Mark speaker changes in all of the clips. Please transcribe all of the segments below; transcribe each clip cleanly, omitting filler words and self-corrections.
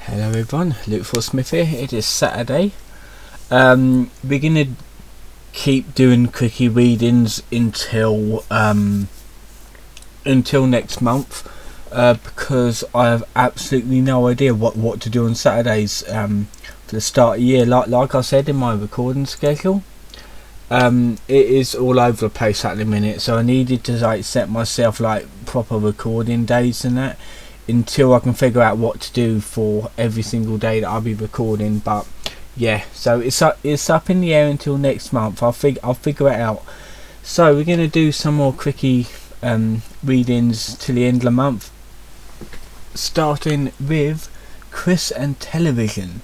Speaker 1: Hello everyone, Luke for Smith here. It is Saturday. We're gonna keep doing quickie readings until next month, because I have absolutely no idea what to do on Saturdays for the start of the year. Like I said in my recording schedule, it is all over the place at the minute. So I needed to set myself proper recording days and that, until I can figure out what to do for every single day that I'll be recording. But yeah, so it's up in the air until next month. I'll figure it out. So we're gonna do some more quickie readings till the end of the month, starting with Chris and television.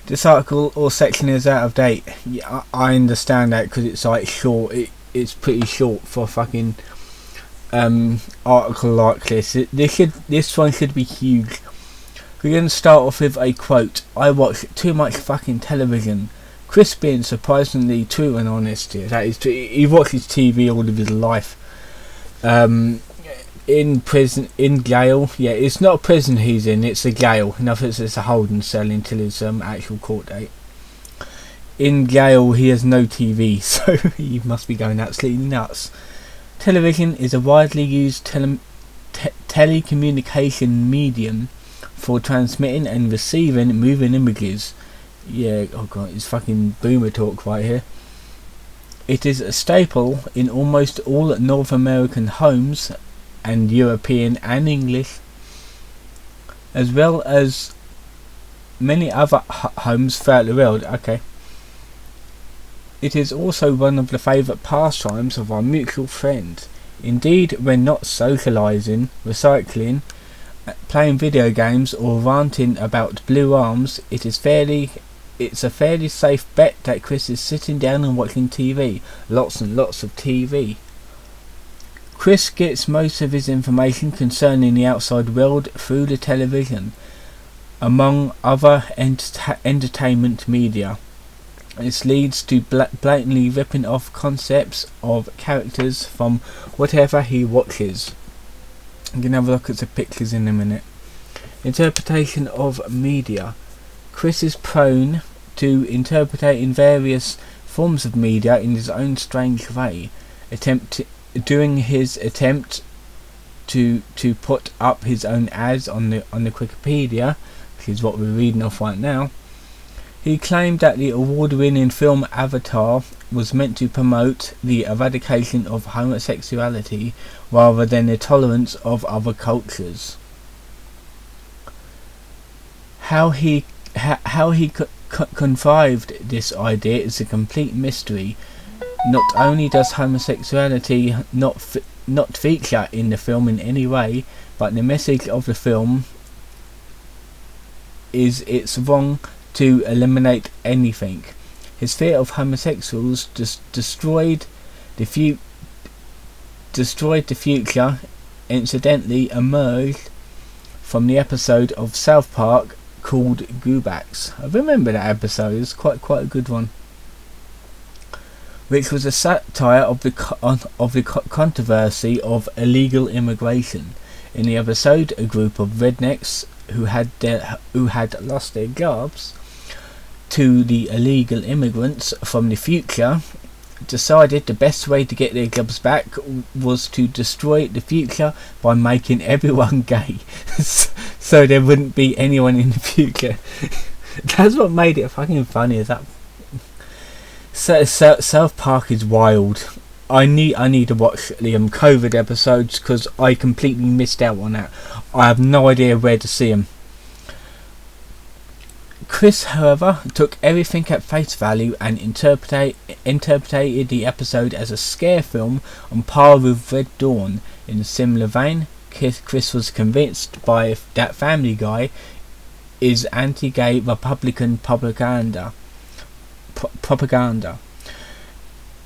Speaker 1: This article or section is out of date. Yeah, I understand that, because it's short. It's pretty short for a fucking article like this. This one should be huge. We're going to start off with a quote. "I watch too much fucking television." Chris being surprisingly true and honest here. That is true. He watches TV all of his life. In prison, in jail. Yeah, it's not a prison he's in, it's a jail. In other words, it's a holding cell until his actual court date. In jail he has no TV, so he must be going absolutely nuts. Television is a widely used telecommunication medium for transmitting and receiving moving images. Yeah, oh god, it's fucking boomer talk right here. It is a staple in almost all North American homes and European and English, as well as many other homes throughout the world. Okay. It is also one of the favourite pastimes of our mutual friend. Indeed, when not socialising, recycling, playing video games, or ranting about blue arms, it's a fairly safe bet that Chris is sitting down and watching TV. Lots and lots of TV. Chris gets most of his information concerning the outside world through the television, among other entertainment media. This leads to blatantly ripping off concepts of characters from whatever he watches. I'm going to have a look at the pictures in a minute. Interpretation of media. Chris is prone to interpreting various forms of media in his own strange way. During his attempt to put up his own ads on the Wikipedia, which is what we're reading off right now, he claimed that the award-winning film Avatar was meant to promote the eradication of homosexuality rather than the tolerance of other cultures. How he contrived this idea is a complete mystery. Not only does homosexuality not feature in the film in any way, but the message of the film is it's wrong to eliminate anything. His fear of homosexuals destroyed the future incidentally emerged from the episode of South Park called Goobacks. I remember that episode. It's quite a good one, which was a satire of the controversy of illegal immigration. In the episode, a group of rednecks who had lost their jobs to the illegal immigrants from the future decided the best way to get their jobs back was to destroy the future by making everyone gay, so there wouldn't be anyone in the future. That's what made it fucking funny. Is that South Park is wild. I need to watch the COVID episodes, because I completely missed out on that. I have no idea where to see them. Chris, however, took everything at face value and interpreted the episode as a scare film on par with Red Dawn. In a similar vein, Chris was convinced by that Family Guy is anti-gay Republican propaganda.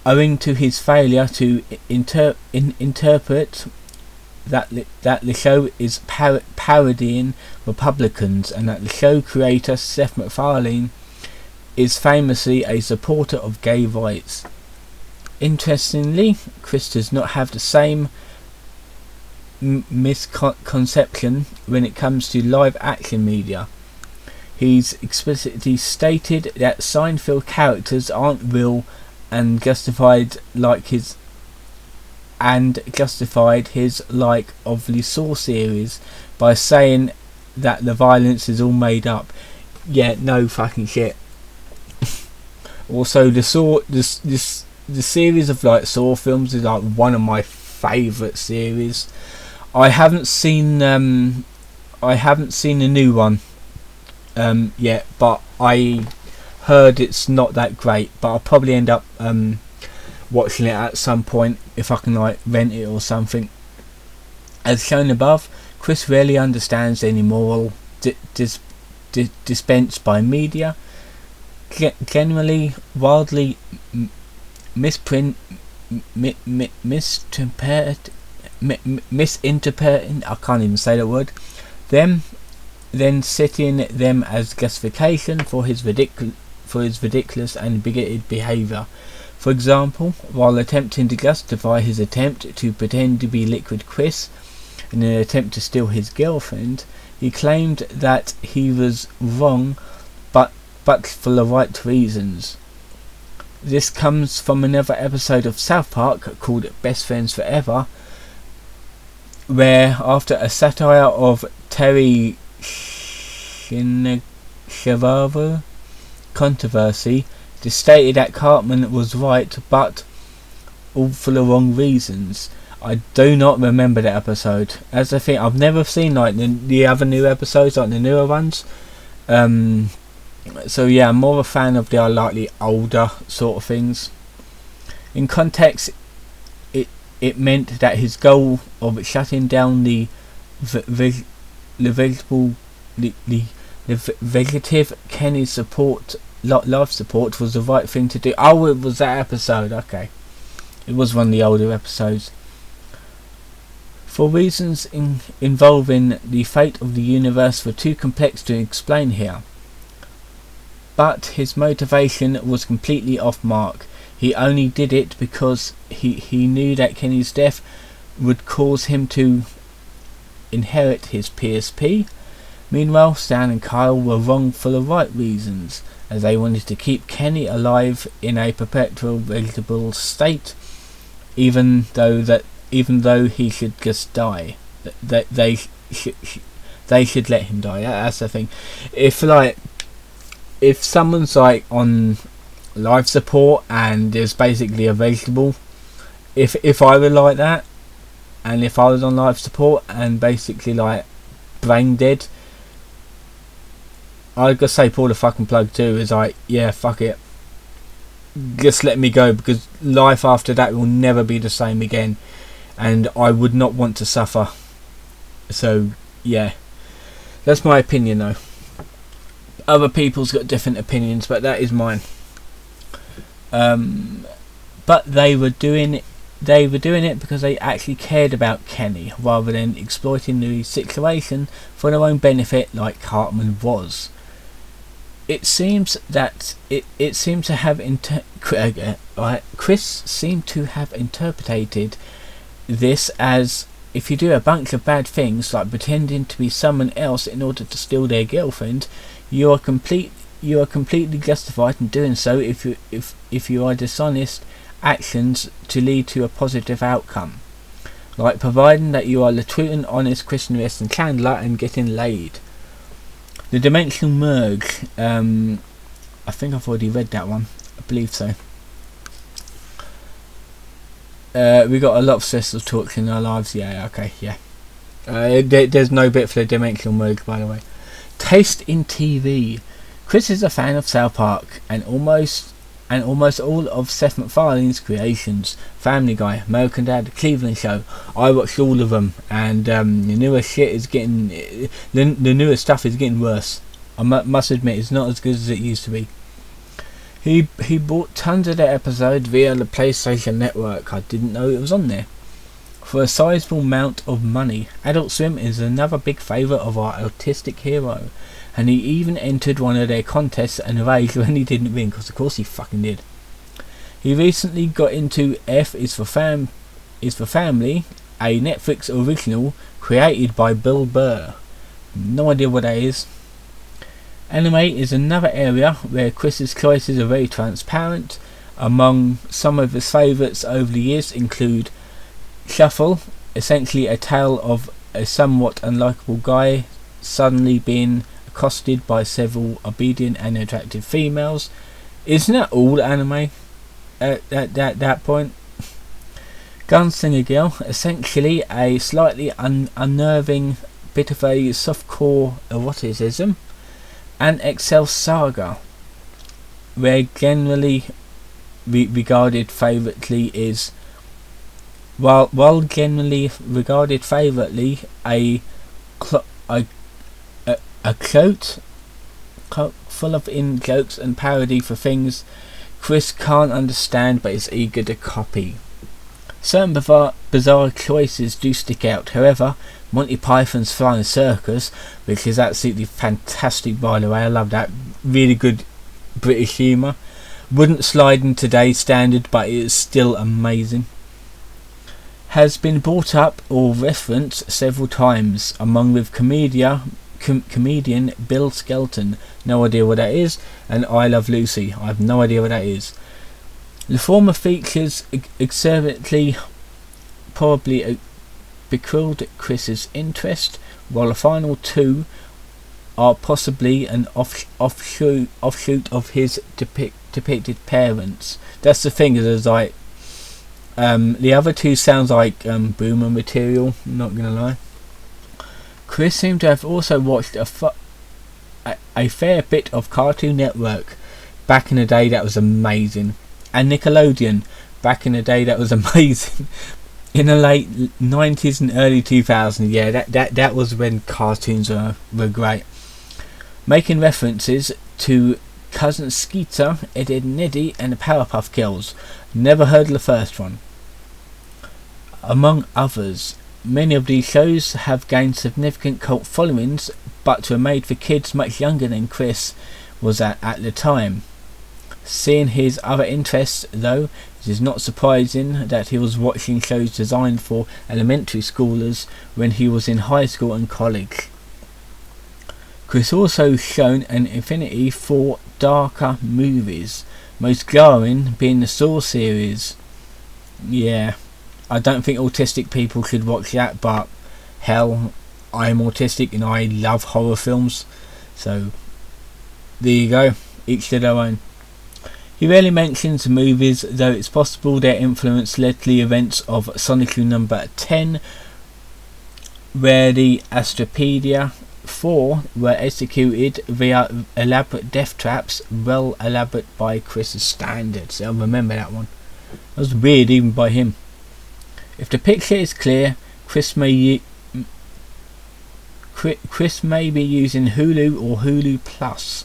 Speaker 1: Owing to his failure to interpret that the show is parodying Republicans, and that the show creator Seth MacFarlane is famously a supporter of gay rights. Interestingly, Chris does not have the same misconception when it comes to live action media. He's explicitly stated that Seinfeld characters aren't real and justified his like of the Saw series by saying that the violence is all made up. Yeah, no fucking shit. Also, the series of like Saw films is like one of my favourite series. I haven't seen the new one yet, but I heard it's not that great. But I'll probably end up watching it at some point if I can like rent it or something. As shown above, Chris rarely understands any moral dispensed by media. Generally wildly misinterpreting, I can't even say that word, then citing them as justification for his ridiculous and bigoted behaviour. For example, while attempting to justify his attempt to pretend to be Liquid Chris in an attempt to steal his girlfriend, he claimed that he was wrong but for the right reasons. This comes from another episode of South Park called Best Friends Forever, where after a satire of Terry Schiavo controversy, it is stated that Cartman was right but all for the wrong reasons. I do not remember that episode. As I think I've never seen like the other new episodes, like the newer ones. So yeah, I'm more of a fan of the likely older sort of things. In context, it meant that his goal of shutting down the vegetative Kenny's life support was the right thing to do. Oh, it was that episode. Okay, it was one of the older episodes. For reasons involving the fate of the universe were too complex to explain here. But his motivation was completely off mark. He only did it because he knew that Kenny's death would cause him to inherit his PSP. Meanwhile, Stan and Kyle were wrong for the right reasons, as they wanted to keep Kenny alive in a perpetual vegetable state, even though he should just die. They should let him die. That's the thing. If someone's like on life support and is basically a vegetable, if I were like that, and if I was on life support and basically like brain dead, I'd just say pull the fucking plug too. Is like, yeah, fuck it, just let me go, because life after that will never be the same again, and I would not want to suffer. So yeah, that's my opinion though. Other people's got different opinions, but that is mine. But they were doing it because they actually cared about Kenny, rather than exploiting the situation for their own benefit, like Cartman was. It seems that it seemed to have Chris seemed to have interpreted this as, if you do a bunch of bad things like pretending to be someone else in order to steal their girlfriend, you are completely justified in doing so if you are dishonest actions to lead to a positive outcome, like providing that you are the true and honest Christian West and Chandler and getting laid. The Dimensional Merge, I think I've already read that one. I believe so. We got a lot of stressful talks in our lives. Yeah, okay, yeah. There's no bit for the Dimensional Merge, by the way. Taste in TV. Chris is a fan of South Park and almost all of Seth MacFarlane's creations. Family Guy, American Dad, The Cleveland Show. I watched all of them, and the newer shit is getting the newer stuff is getting worse. I must admit, it's not as good as it used to be. He bought tons of the episodes via the PlayStation Network. I didn't know it was on there. For a sizable amount of money. Adult Swim is another big favourite of our autistic hero, and he even entered one of their contests and raged when he didn't win, because of course he fucking did. He recently got into F is for Family, a Netflix original created by Bill Burr. No idea what that is. Anime is another area where Chris's choices are very transparent. Among some of his favourites over the years include Shuffle, essentially a tale of a somewhat unlikable guy suddenly being accosted by several obedient and attractive females. Isn't that all anime at that point? Gunslinger Girl, essentially a slightly unnerving bit of a softcore eroticism. And Excel Saga, where generally regarded favourably is, while generally regarded favourably a quote full of in-jokes and parody for things Chris can't understand but is eager to copy. Certain bizarre choices do stick out. However, Monty Python's Flying Circus, which is absolutely fantastic by the way, I love that, really good British humour, wouldn't slide in today's standard but it is still amazing. Has been brought up or referenced several times, among with comedian Bill Skelton, no idea what that is, and I Love Lucy, I have no idea what that is. The former features exuberantly, probably bequeathed Chris's interest, while the final two are possibly an offshoot of his depicted parents. That's the thing, is like the other two sounds like boomer material, I'm not gonna lie. Chris seemed to have also watched a fair bit of Cartoon Network back in the day. That was amazing. And Nickelodeon back in the day, that was amazing. In the late 90s and early 2000s, yeah, that was when cartoons were great. Making references to Cousin Skeeter, Ed, Edd and Eddy and the Powerpuff Girls. Never heard of the first one. Among others, many of these shows have gained significant cult followings, but were made for kids much younger than Chris was at the time. Seeing his other interests, though, it is not surprising that he was watching shows designed for elementary schoolers when he was in high school and college. Chris also shown an affinity for darker movies, most glaring being the Saw series. Yeah, I don't think autistic people should watch that, but hell, I'm autistic and I love horror films, so there you go, each to their own. He rarely mentions the movies, though it's possible their influence led to the events of Sonic number 10, where the Astropedia 4 were executed via elaborate death traps, well elaborate by Chris's standards. I remember that one. That was weird even by him. If the picture is clear, Chris may be using Hulu or Hulu Plus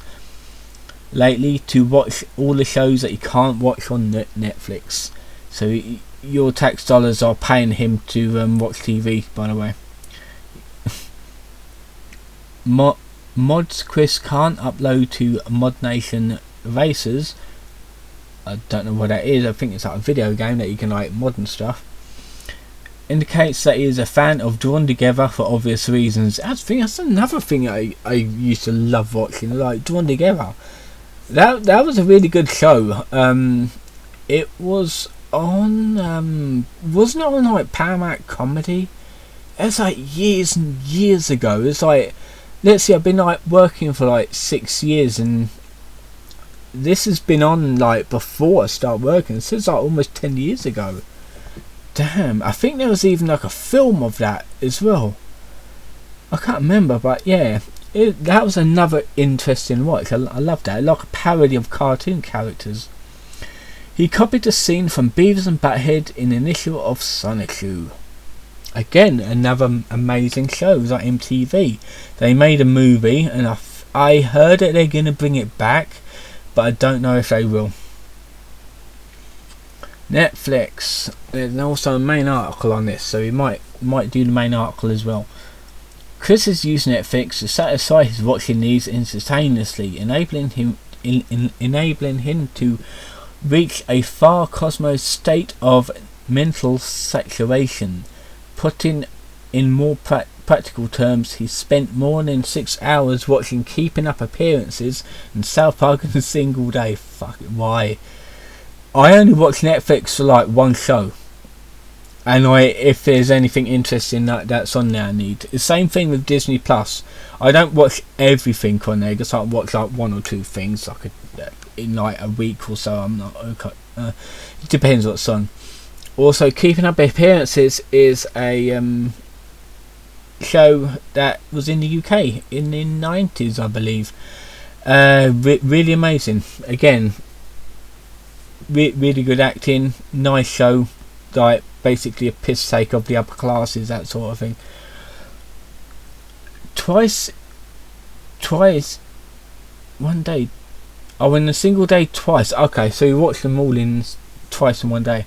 Speaker 1: lately to watch all the shows that you can't watch on Netflix. So your tax dollars are paying him to watch TV, by the way. Mods Chris can't upload to Mod Nation Racers. I don't know what that is. I think it's like a video game that you can like mod and stuff. Indicates that he is a fan of Drawn Together for obvious reasons. That's another thing I used to love watching, like Drawn Together. That was a really good show. It was on wasn't it on like Paramount Comedy? It's like years and years ago. It's like, let's see, I've been like working for like 6 years, and this has been on like before I start working. So it's like almost 10 years ago. Damn, I think there was even like a film of that as well. I can't remember, but yeah, that was another interesting watch. I love that, like a parody of cartoon characters. He copied a scene from Beavis and Butthead in the initial of Sonic Shoe. Again, another amazing show. It was like MTV. They made a movie, and I heard that they're going to bring it back, but I don't know if they will. Netflix. There's also a main article on this, so we might do the main article as well. Chris has used Netflix to satisfy his watching needs instantaneously, enabling him to reach a far cosmos state of mental saturation, putting in more practical terms, he spent more than 6 hours watching Keeping Up Appearances and South Park in a single day. Fuck it, why? I only watch Netflix for like one show, and if there's anything interesting that's on there I need. The same thing with Disney Plus. I don't watch everything on there, just like watch like one or two things like in like a week or so. I'm not okay. It depends what's on. Also, Keeping Up Appearances is a show that was in the UK in the 90s, I believe. Really amazing. Again, really good acting, nice show, like basically a piss take of the upper classes, that sort of thing. Twice, one day. Oh, in a single day, twice. Okay, so you watched them all in twice in one day.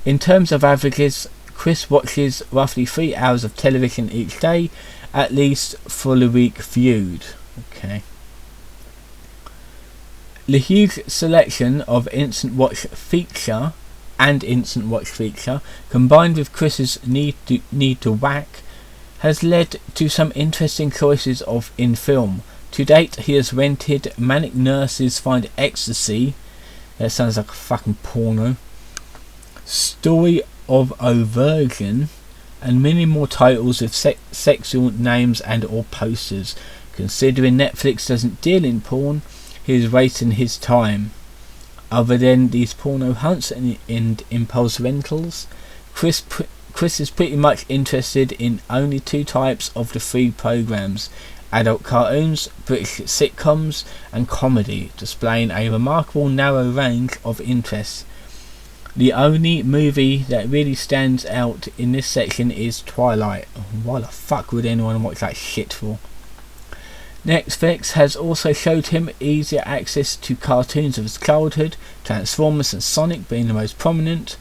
Speaker 1: In terms of averages, Chris watches roughly 3 hours of television each day, at least for the week viewed. Okay. The huge selection of instant watch feature combined with Chris's need to whack has led to some interesting choices in film. To date, he has rented Manic Nurses Find Ecstasy. That sounds like a fucking porno. Story of Oversion, and many more titles with sexual names and or posters. Considering Netflix doesn't deal in porn, he is wasting his time. Other than these porno hunts and impulse rentals, Chris is pretty much interested in only two types of the three programs: adult cartoons, British sitcoms, and comedy, displaying a remarkable narrow range of interests. The only movie that really stands out in this section is Twilight. Why the fuck would anyone watch that shit for? Netflix has also showed him easier access to cartoons of his childhood, Transformers and Sonic being the most prominent.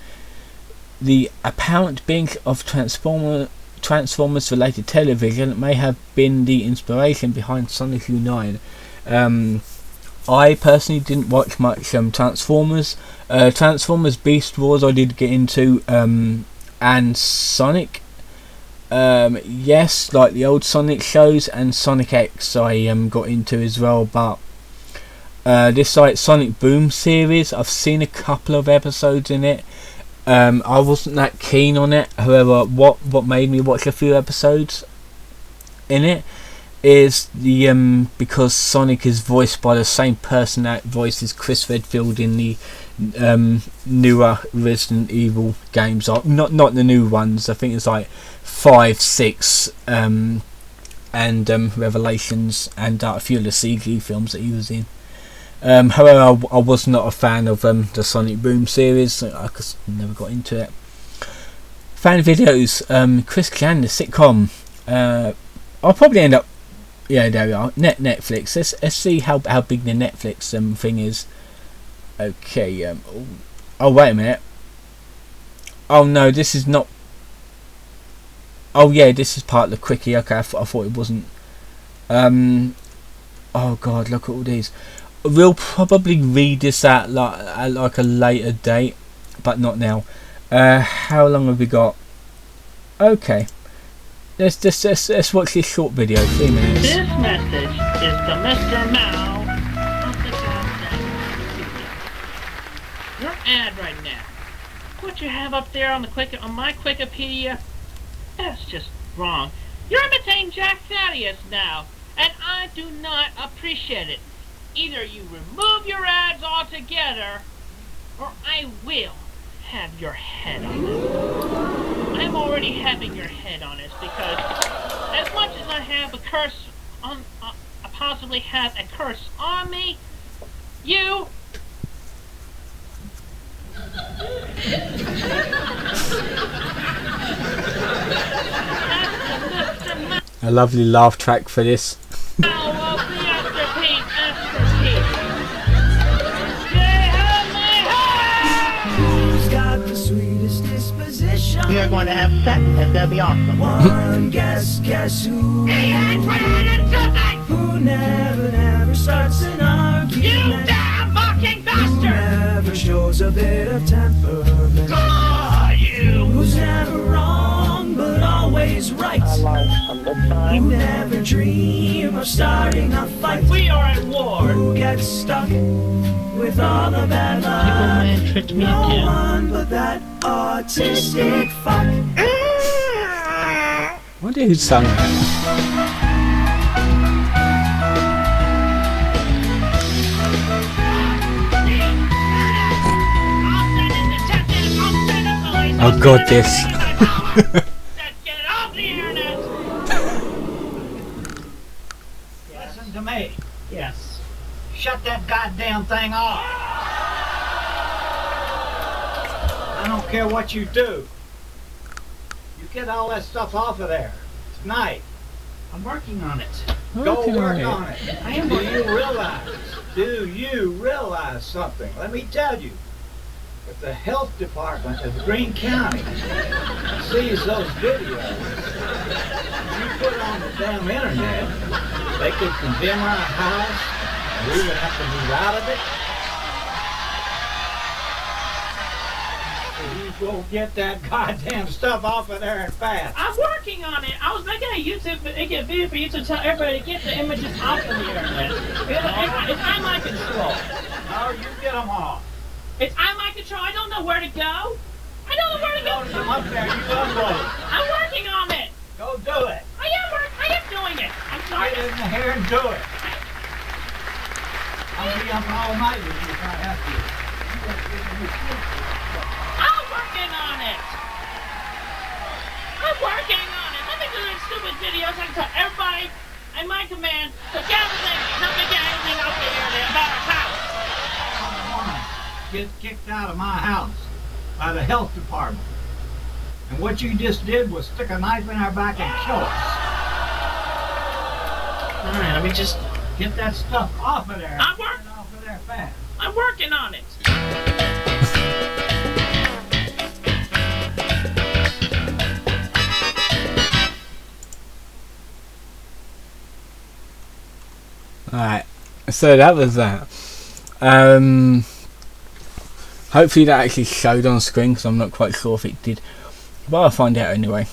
Speaker 1: The apparent binge of Transformers related television may have been the inspiration behind Sonic U9. I personally didn't watch much Transformers. Transformers Beast Wars I did get into, and Sonic. Yes, like the old Sonic shows, and Sonic X I got into as well, but this like Sonic Boom series, I've seen a couple of episodes in it. I wasn't that keen on it. However, what made me watch a few episodes in it is the because Sonic is voiced by the same person that voices Chris Redfield in the newer Resident Evil games. Not the new ones. I think it's like 5, 6, and Revelations, and a few of the CG films that he was in. However, I was not a fan of the Sonic Boom series, so I just never got into it. Fan videos. Chris Chan, the sitcom. I'll probably end up. Yeah, there we are. Netflix. Let's see how big the Netflix thing is. Okay. Oh, wait a minute. Oh no, this is not. Oh yeah, this is part of the quickie. Okay, I thought it wasn't. Oh god, look at all these. We'll probably read this at like a later date, but not now. How long have we got? Okay. Let's watch this short video, 3 minutes.
Speaker 2: This message is to Mr. Mao of the goddamn your ad right now. What you have up there on my Wikipedia, that's just wrong. You're imitating Jack Thaddeus now, and I do not appreciate it. Either you remove your ads altogether, or I will have your head on this. I'm already having your head on this because as much as I have a curse on, I possibly have a curse on me, you.
Speaker 1: A lovely laugh track for this.
Speaker 2: We are going to have sex, and that'll be awesome.
Speaker 3: One guess who? Who never starts an argument?
Speaker 2: You damn fucking bastard!
Speaker 3: Who never shows a bit of temperament?
Speaker 2: You!
Speaker 3: Who's never wrong but always right? You never dream of starting a fight.
Speaker 2: We are at war.
Speaker 3: Who gets stuck with all the bad luck?
Speaker 2: People man tricked me
Speaker 3: No
Speaker 2: again.
Speaker 3: one but that autistic fuck.
Speaker 1: I wonder who sung that. Oh god, this.
Speaker 2: Get it off the internet.
Speaker 4: Listen to me. Yes. Shut that goddamn thing off. I don't care what you do. You get all that stuff off of there. Tonight.
Speaker 2: I'm working on it.
Speaker 4: Go
Speaker 1: Working
Speaker 4: work
Speaker 1: on
Speaker 4: on
Speaker 1: it.
Speaker 4: it.
Speaker 2: I am
Speaker 4: Do
Speaker 2: working.
Speaker 4: you realize? Do you realize something? Let me tell you. If the health department of Greene County sees those videos you put on the damn internet, they could condemn our house and we would have to move out of it. So you go get that goddamn stuff off of there and fast.
Speaker 2: I'm working on it. I was making a YouTube video for you to tell everybody to get the images off of the internet. It's on my control.
Speaker 4: No, you get them off.
Speaker 2: It's on my control. I don't know where to go. I don't know where to
Speaker 4: Load them
Speaker 2: go.
Speaker 4: up there, you unload it.
Speaker 2: I'm working on it.
Speaker 4: Go do it.
Speaker 2: I am doing it. I'm sorry.
Speaker 4: Get in here and do it. I'll be up all night with you if I have to.
Speaker 2: I'm working on it. I'm working on it. Let me do these stupid videos. I can tell everybody at my command to get everything. Not to get anything off the internet about our house.
Speaker 4: Get kicked out of my house by the health department. And what you just did was stick a knife in our back and kill us.
Speaker 2: All right, let me just.
Speaker 4: Get that stuff off of there.
Speaker 2: I'm
Speaker 4: Get it off of there fast.
Speaker 2: I'm working on it.
Speaker 1: Alright, so that was that. Hopefully that actually showed on screen, because I'm not quite sure if it did, but I'll find out anyway.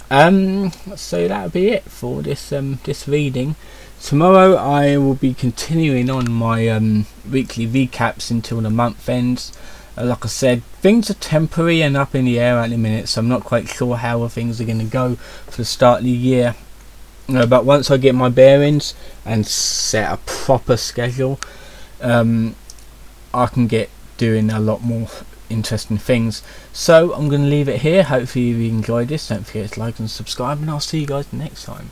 Speaker 1: So that'll be it for this this reading. Tomorrow I will be continuing on my weekly recaps until the month ends. Like I said, things are temporary and up in the air at the minute, so I'm not quite sure how things are going to go for the start of the year. But once I get my bearings and set a proper schedule, I can get doing a lot more interesting things. So I'm going to leave it here. Hopefully you enjoyed this. Don't forget to like and subscribe, and I'll see you guys next time.